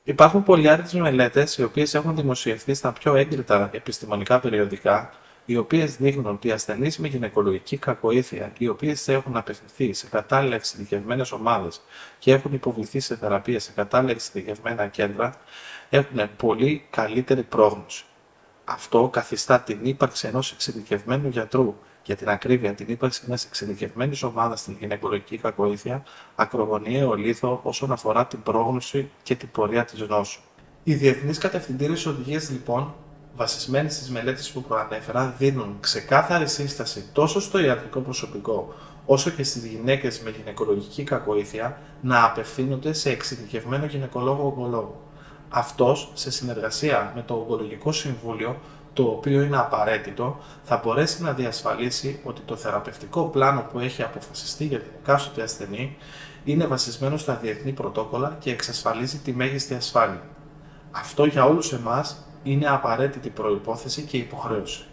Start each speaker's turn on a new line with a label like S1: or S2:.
S1: Υπάρχουν πολλές μελέτες οι οποίες έχουν δημοσιευθεί στα πιο έγκριτα επιστημονικά περιοδικά, οι οποίες δείχνουν ότι οι ασθενείς με γυναικολογική κακοήθεια, οι οποίες έχουν απευθυνθεί σε κατάλληλα εξειδικευμένες ομάδες και έχουν υποβληθεί σε θεραπεία σε κατάλληλα εξειδικευμένα κέντρα, έχουν πολύ καλύτερη πρόγνωση. Αυτό καθιστά την ύπαρξη ενός εξειδικευμένου γιατρού, για την ακρίβεια την ύπαρξη μιας εξειδικευμένης ομάδας στην γυναικολογική κακοήθεια, ακρογωνιαίο λίθο όσον αφορά την πρόγνωση και την πορεία της νόσου. Οι διεθνείς κατευθυντήριες οδηγίες, λοιπόν, βασισμένες στις μελέτες που προανέφερα, δίνουν ξεκάθαρη σύσταση τόσο στο ιατρικό προσωπικό όσο και στις γυναίκες με γυναικολογική κακοήθεια να απευθύνονται σε εξειδικευμένο γυναικολόγο-ογκολόγο. Αυτός, σε συνεργασία με το Ογκολογικό Συμβούλιο, το οποίο είναι απαραίτητο, θα μπορέσει να διασφαλίσει ότι το θεραπευτικό πλάνο που έχει αποφασιστεί για την εκάστοτε ασθενή είναι βασισμένο στα διεθνή πρωτόκολλα και εξασφαλίζει τη μέγιστη ασφάλεια. Αυτό για όλους εμάς είναι απαραίτητη προϋπόθεση και υποχρέωση.